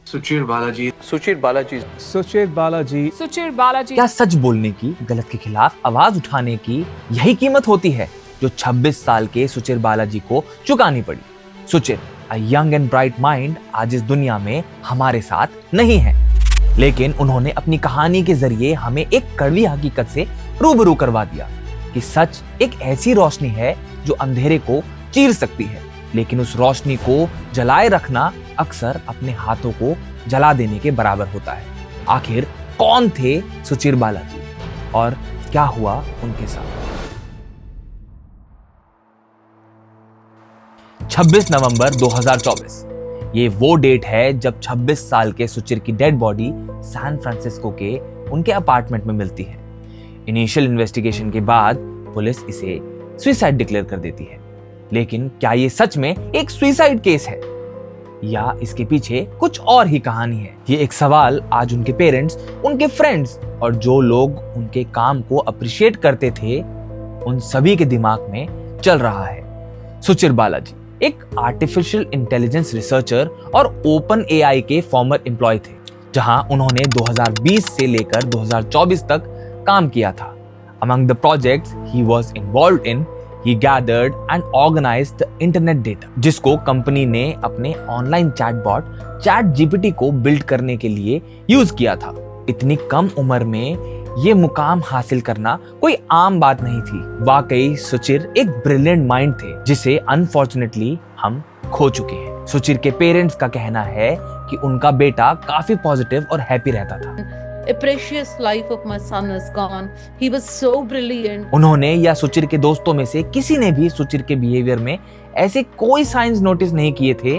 सुचिर बालाजी। सुचिर बालाजी। सुचिर बालाजी। सुचिर बालाजी। क्या सच बोलने की, गलत के खिलाफ आवाज उठाने की यही कीमत होती है जो 26 साल के सुचिर बालाजी को चुकानी पड़ी? Suchir, a young and bright mind, आज इस दुनिया में हमारे साथ नहीं है, लेकिन उन्होंने अपनी कहानी के जरिए हमें एक कड़वी हकीकत से रूबरू करवा दिया कि सच एक ऐसी रोशनी है जो अंधेरे को चीर सकती है, लेकिन उस रोशनी को जलाए रखना अक्सर अपने हाथों को जला देने के बराबर होता है। आखिर कौन थे सुचिर बालाजी और क्या हुआ उनके साथ? 26 नवंबर 2024 ये वो डेट है जब 26 साल के सुचिर की डेड बॉडी सैन फ्रांसिस्को के उनके अपार्टमेंट में मिलती है। इनिशियल इन्वेस्टिगेशन के बाद पुलिस इसे सुसाइड डिक्लेयर कर देती है, लेकिन क्या ये सच में एक सुसाइड केस है या इसके पीछे कुछ और ही कहानी है? ये एक सवाल आज उनके पेरेंट्स, उनके फ्रेंड्स और जो लोग उनके काम को अप्रिशिएट करते थे उन सभी के दिमाग में चल रहा है। सुचिर बालाजी एक आर्टिफिशियल इंटेलिजेंस रिसर्चर और ओपन एआई के फॉर्मर एम्प्लॉय थे, जहां उन्होंने 2020 से लेकर 2024 तक काम किया था। Among the projects he was involved in, he gathered and organized the internet data, जिसको कंपनी ने अपने ऑनलाइन चैटबॉट ChatGPT को बिल्ड करने के लिए यूज किया था। इतनी कम उम्र में ये मुकाम हासिल करना कोई आम बात नहीं थी। वाकई सुचिर एक ब्रिलियंट माइंड थे जिसे अनफॉर्चुनेटली हम खो चुके हैं। सुचिर के पेरेंट्स का कहना है कि उनका बेटा काफी पॉजिटिव और हैप्पी रहता था। A precious life of my son is gone. He was so brilliant. उन्होंने या सुचिर के दोस्तों में से किसी ने भी सुचिर के बिहेवियर में ऐसे कोई साइंस नोटिस नहीं किए थे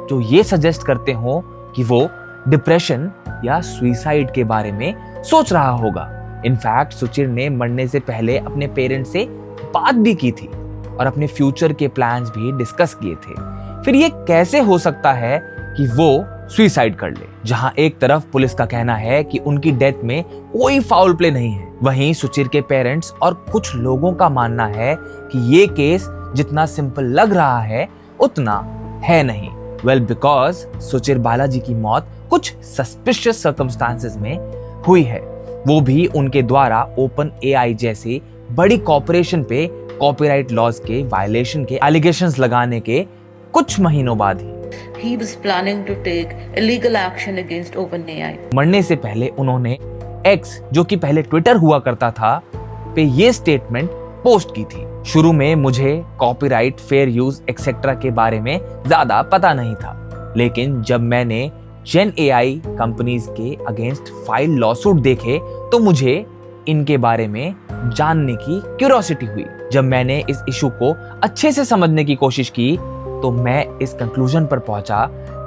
जो ये सजेस्ट करते हो कि वो डिप्रेशन या सुसाइड के बारे में सोच रहा होगा। इनफैक्ट सुचिर ने मरने से पहले अपने पेरेंट्स से बात भी की थी और अपने फ्यूचर के प्लान्स भी डिस्कस किए थे। फिर ये कैसे हो सकता है कि वो सुसाइड कर ले? जहां एक तरफ पुलिस का कहना है कि उनकी डेथ में कोई फाउल प्ले नहीं है, वहीं सुचिर के पेरेंट्स और कुछ लोगों का मानना है कि ये केस जितना सिंपल लग रहा है उतना है नहीं। वेल, बिकॉज सुचिर बालाजी की मौत कुछ सस्पिशियस सर्कमस्टांसेस में हुई है, वो भी उनके द्वारा ओपन एआई जैसे बड़ी कॉर्पोरेशन पे कॉपीराइट लॉज के वायलेशन के एलिगेशंस लगाने के कुछ महीनों बाद ही। He was planning to take illegal action against OpenAI. मरने से पहले उन्होंने एक्स, जो कि पहले ट्विटर हुआ करता था, पे ये स्टेटमेंट पोस्ट की थी। शुरू में मुझे कॉपीराइट, फेयर यूज एक्सेट्रा के बारे में ज्यादा पता नहीं था, लेकिन जब मैंने जेन एआई कंपनीज के अगेंस्ट फाइल लॉसूट देखे तो मुझे इनके बारे में जानने की क्यूरियोसिटी हुई। जब मैंने इस इशू को अच्छे से समझने की कोशिश की तो मैं इस कंक्लूजन पर पहुंचा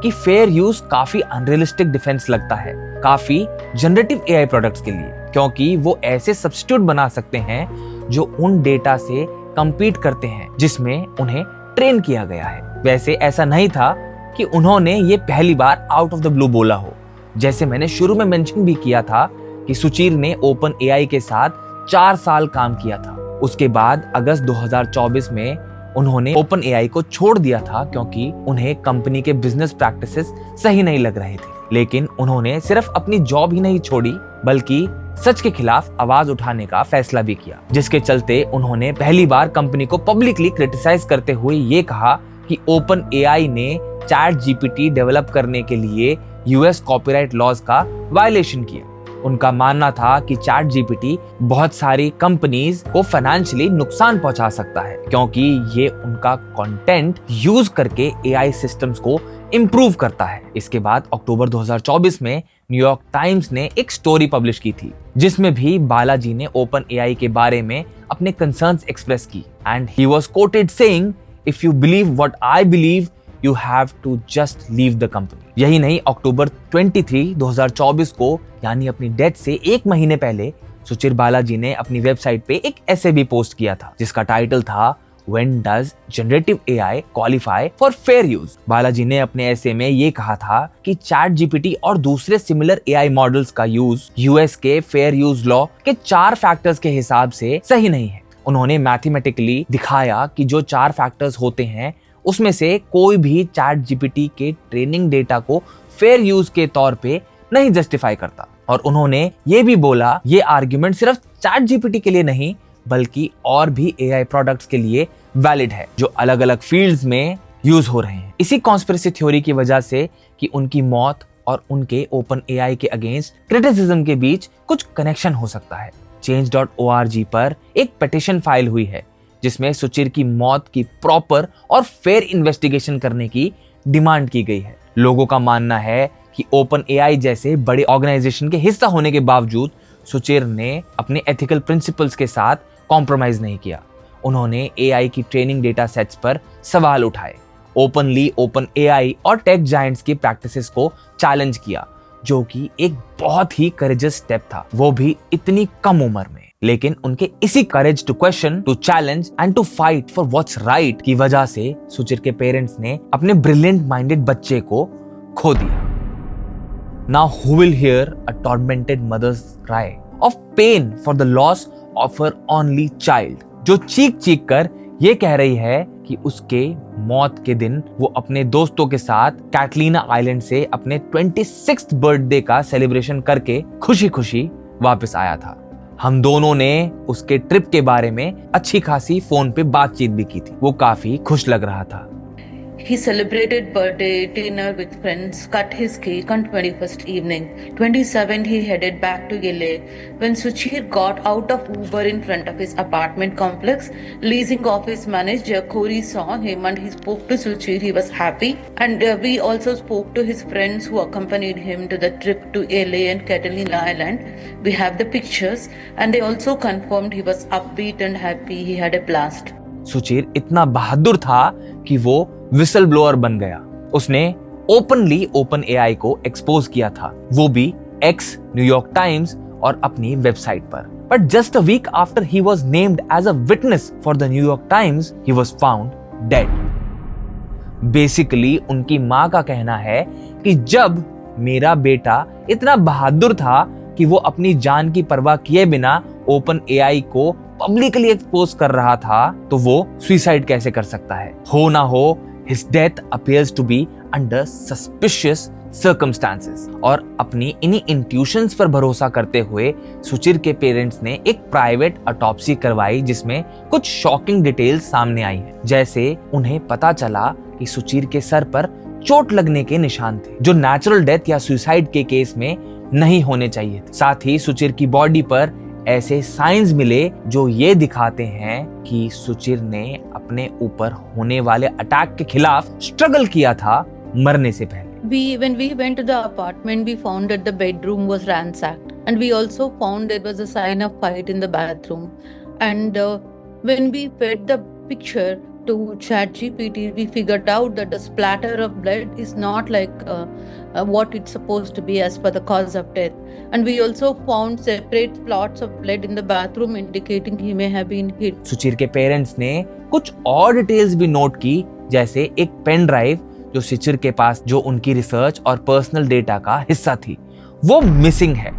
कि फेयर यूज काफी अनरियलिस्टिक डिफेंस लगता है काफी जनरेटिव एआई प्रोडक्ट्स के लिए, क्योंकि वो ऐसे सब्स्टिट्यूट बना सकते हैं जो उन डेटा से कंपीट करते हैं जिसमें उन्हें ट्रेन किया गया है। वैसे ऐसा नहीं था कि उन्होंने ये पहली बार आउट ऑफ द ब्लू बोला हो। जैसे मैंने शुरू में मेंशन भी किया था कि सुचिर ने ओपन एआई के साथ 4 साल काम किया था। उसके बाद अगस्त 2024 में उन्होंने ओपन एआई को छोड़ दिया था क्योंकि उन्हें कंपनी के बिजनेस प्रैक्टिसेस सही नहीं लग रहे थे। लेकिन उन्होंने सिर्फ अपनी जॉब ही नहीं छोड़ी बल्कि सच के खिलाफ आवाज उठाने का फैसला भी किया, जिसके चलते उन्होंने पहली बार कंपनी को पब्लिकली क्रिटिसाइज करते हुए ये कहा कि ओपन एआई ने ChatGPT डेवलप करने के लिए यूएस कॉपीराइट लॉज का वायलेशन किया। उनका मानना था कि ChatGPT बहुत सारी कंपनीज को फाइनेंशियली नुकसान पहुंचा सकता है क्योंकि ये उनका कंटेंट यूज करके एआई सिस्टम्स को इंप्रूव करता है। इसके बाद अक्टूबर 2024 में न्यूयॉर्क टाइम्स ने एक स्टोरी पब्लिश की थी जिसमें भी बालाजी ने ओपन एआई के बारे में अपने कंसर्न्स एक्सप्रेस की and he was coated saying, if you believe what I believe You have to just leave the company. यही नहीं, अक्टूबर 23, 2024 को यानी अपनी डेथ से 1 महीने पहले सुचिर बालाजी ने अपनी वेबसाइट पे एक ऐसे भी पोस्ट किया था जिसका टाइटल था When does generative AI qualify for fair use? Balaji ने अपने ऐसे में ये कहा था कि ChatGPT और दूसरे सिमिलर AI मॉडल्स का यूज यूएस के फेयर यूज लॉ के 4 फैक्टर्स के हिसाब से सही नहीं है। उन्होंने मैथमेटिकली दिखाया कि जो 4 फैक्टर्स होते हैं उसमें से कोई भी ChatGPT के ट्रेनिंग डेटा को फेयर यूज के तौर पे नहीं जस्टिफाई करता। और उन्होंने ये भी बोला ये आर्ग्यूमेंट सिर्फ चैट जीपीटी के लिए नहीं बल्कि और भी एआई प्रोडक्ट्स के लिए वैलिड है जो अलग अलग फील्ड्स में यूज हो रहे हैं। इसी कॉन्स्पिरेसी थ्योरी की वजह से कि उनकी मौत और उनके ओपन एआई के अगेंस्ट क्रिटिसिज्म के बीच कुछ कनेक्शन हो सकता है। change.org पर एक पिटीशन फाइल हुई है जिसमें सुचिर की मौत की प्रॉपर और फेयर इन्वेस्टिगेशन करने की डिमांड की गई है। लोगों का मानना है कि ओपन एआई जैसे बड़े ऑर्गेनाइजेशन के हिस्सा होने के बावजूद सुचिर ने अपने एथिकल प्रिंसिपल्स के साथ कॉम्प्रोमाइज नहीं किया। उन्होंने एआई की ट्रेनिंग डेटा सेट्स पर सवाल उठाए, ओपनली ओपन एआई और टेक जायंट्स की प्रैक्टिसेस को चैलेंज किया, जो कि एक बहुत ही करेजस स्टेप था, वो भी इतनी कम उम्र में। लेकिन उनके इसी courage to question, to challenge and to fight for what's right की वजह से सुचिर के पेरेंट्स ने अपने ब्रिलियंट माइंडेड बच्चे को खो दिया। Now who will hear a tormented mother's cry of pain for the loss of her only child, जो चीख चीख कर ये कह रही है कि उसके मौत के दिन वो अपने दोस्तों के साथ कैटलीना आइलैंड से अपने 26th बर्थडे का सेलिब्रेशन करके खुशी खुशी वापस आया था। हम दोनों ने उसके ट्रिप के बारे में अच्छी खासी फोन पे बातचीत भी की थी। वो काफी खुश लग रहा था। He celebrated birthday dinner with friends, cut his cake on 21st evening. 27th, he headed back to LA. When Suchir got out of Uber in front of his apartment complex, leasing office manager Corey saw him and he spoke to Suchir. He was happy. And we also spoke to his friends who accompanied him to the trip to LA and Catalina Island. We have the pictures and they also confirmed he was upbeat and happy. He had a blast. सुचिर इतना बहादुर था कि वो whistle blower बन गया। उसने openly open AI को expose किया था, वो भी एक्स, न्यूयॉर्क टाइम्स और अपनी वेबसाइट पर। But just a week after he was named as a witness for the New York Times, he was found dead. Basically उनकी मां का कहना है कि जब मेरा बेटा इतना बहादुर था कि वो अपनी जान की परवाह किए बिना ओपन एआई को पब्लिकली एक्सपोज कर रहा था, तो वो सुसाइड कैसे कर सकता है? हो ना हो, his death appears to be under suspicious circumstances। और अपनी इन्हीं इंट्यूशंस पर भरोसा करते हुए सुचिर के पेरेंट्स ने एक प्राइवेट ऑटोप्सी करवाई जिसमें कुछ शॉकिंग डिटेल्स सामने आई हैं। जैसे उन्हें पता चला कि सुचिर के सर पर चोट लगने के निशान थे, जो नेचुरल डेथ या सुसाइड के केस में नहीं होने चाहिए थे। साथ ही सुचिर की बॉडी पर ऐसे साइंस मिले जो ये दिखाते हैं कि सुचिर ने अपने ऊपर होने वाले अटैक के खिलाफ स्ट्रगल किया था मरने से पहले। When we went to the apartment, we found that the bedroom was ransacked, and we also found there was a sign of fight in the bathroom. And when we fed the picture to ChatGPT, we figured out that the splatter of blood is not like what it's supposed to be as per the cause of death. And we also found separate plots of blood in the bathroom, indicating he may have been hit. सुचिर के parents ने कुछ और details भी note की, जैसे एक pen drive जो सुचिर के पास, जो उनकी रिसर्च और पर्सनल डेटा का हिस्सा थी, वो मिसिंग है।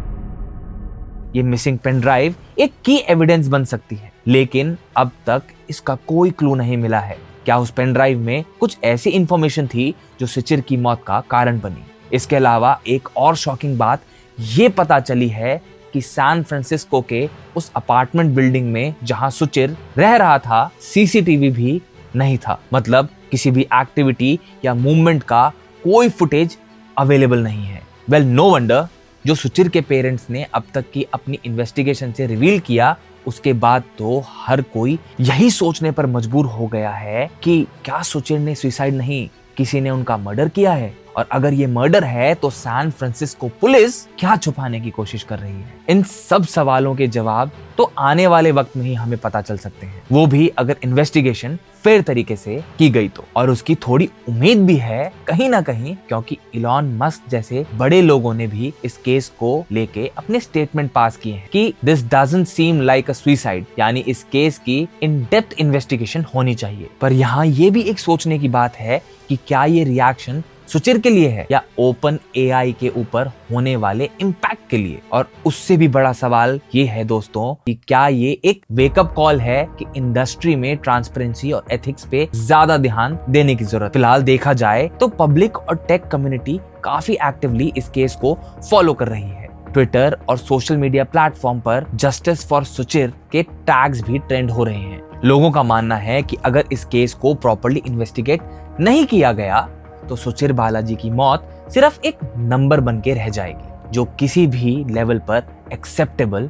ये मिसिंग पेन ड्राइव एक की एविडेंस बन सकती है, लेकिन अब तक इसका कोई क्लू नहीं मिला है। क्या उस पेन ड्राइव में कुछ ऐसी इंफॉर्मेशन थी जो सुचिर की मौत का कारण बनी? इसके अलावा एक और शॉकिंग बात ये पता चली है कि सैन फ्रांसिस्को के उस अपार्टमेंट बिल्डिंग में जहां सुचिर रह रहा था, सीसीटीवी भी नहीं था। मतलब किसी भी एक्टिविटी या मूवमेंट का कोई फुटेज अवेलेबल नहीं है। वेल, नो वंडर जो सुचिर के पेरेंट्स ने अब तक की अपनी इन्वेस्टिगेशन से रिवील किया, उसके बाद तो हर कोई यही सोचने पर मजबूर हो गया है कि क्या सुचिर ने सुसाइड नहीं, किसी ने उनका मर्डर किया है। और अगर ये मर्डर है तो सैन फ्रांसिस्को पुलिस क्या छुपाने की कोशिश कर रही है? इन सब सवालों के जवाब तो आने वाले वक्त में ही हमें पता चल सकते हैं, वो भी अगर इन्वेस्टिगेशन फेयर तरीके से की गई तो। और उसकी थोड़ी उम्मीद भी है कहीं ना कहीं, क्योंकि इलॉन मस्क जैसे बड़े लोगों ने भी इस केस को लेके अपने स्टेटमेंट पास किए हैं कि this doesn't seem like a suicide, यानी इस केस की इन डेप्थ इन्वेस्टिगेशन होनी चाहिए। पर यहाँ ये भी एक सोचने की बात है कि क्या ये रिएक्शन सुचिर के लिए है या ओपन एआई के ऊपर होने वाले इम्पैक्ट के लिए। और उससे भी बड़ा सवाल ये है दोस्तों कि क्या ये एक वेकअप कॉल है कि इंडस्ट्री में ट्रांसपेरेंसी और एथिक्स पे ज्यादा ध्यान देने की जरूरत। फिलहाल देखा जाए तो पब्लिक और टेक कम्युनिटी काफी एक्टिवली इस केस को फॉलो कर रही है। ट्विटर और सोशल मीडिया प्लेटफॉर्म पर जस्टिस फॉर सुचिर के टैग्स भी ट्रेंड हो रहे हैं। लोगों का मानना है कि अगर इस केस को प्रॉपर्ली इन्वेस्टिगेट नहीं किया गया तो सुचिर बालाजी की मौत सिर्फ एक नंबर बन के रह जाएगी, जो किसी भी लेवल पर एक्सेप्टेबल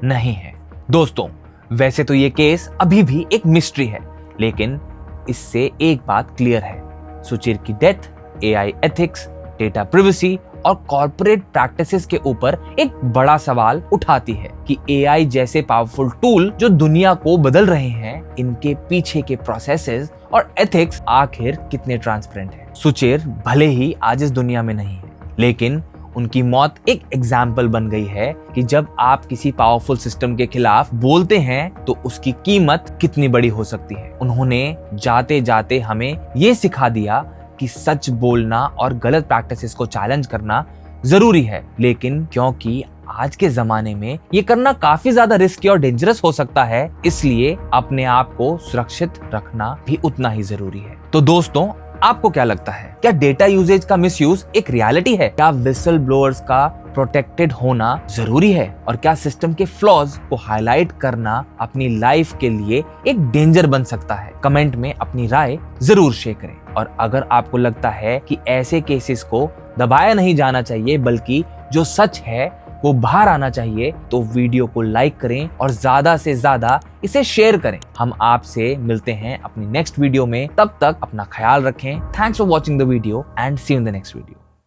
नहीं है। दोस्तों, वैसे तो ये केस अभी भी एक मिस्ट्री है, लेकिन इससे एक बात क्लियर है, सुचिर की death AI ethics, data privacy और कॉर्पोरेट प्रैक्टिसेस के ऊपर एक बड़ा सवाल उठाती है कि एआई जैसे पावरफुल टूल जो दुनिया को बदल रहे हैं, इनके पीछे के प्रोसेसेस और एथिक्स आखिर कितने ट्रांसपेरेंट हैं। सुचिर भले ही आज इस दुनिया में नहीं है, लेकिन उनकी मौत एक एग्जाम्पल बन गई है कि जब आप किसी पावरफुल सिस्टम के खिलाफ बोलते हैं तो उसकी कीमत कितनी बड़ी हो सकती है। उन्होंने जाते जाते हमें ये सिखा दिया कि सच बोलना और गलत प्रैक्टिसेस को चैलेंज करना जरूरी है, लेकिन क्योंकि आज के जमाने में ये करना काफी ज्यादा रिस्की और डेंजरस हो सकता है, इसलिए अपने आप को सुरक्षित रखना भी उतना ही जरूरी है। तो दोस्तों, आपको क्या लगता है, क्या डेटा यूजेज का मिसयूज एक रियलिटी है? क्या विसल ब्लोअर्स का प्रोटेक्टेड होना जरूरी है? और क्या सिस्टम के फ्लॉज को हाईलाइट करना अपनी लाइफ के लिए एक डेंजर बन सकता है? कमेंट में अपनी राय जरूर शेयर करें। और अगर आपको लगता है कि ऐसे केसेस को दबाया नहीं जाना चाहिए, बल्कि जो सच है वो बाहर आना चाहिए, तो वीडियो को लाइक करें और ज्यादा से ज्यादा इसे शेयर करें। हम आपसे मिलते हैं अपनी नेक्स्ट वीडियो में, तब तक अपना ख्याल रखें। Thanks for watching the video and see you in the next video.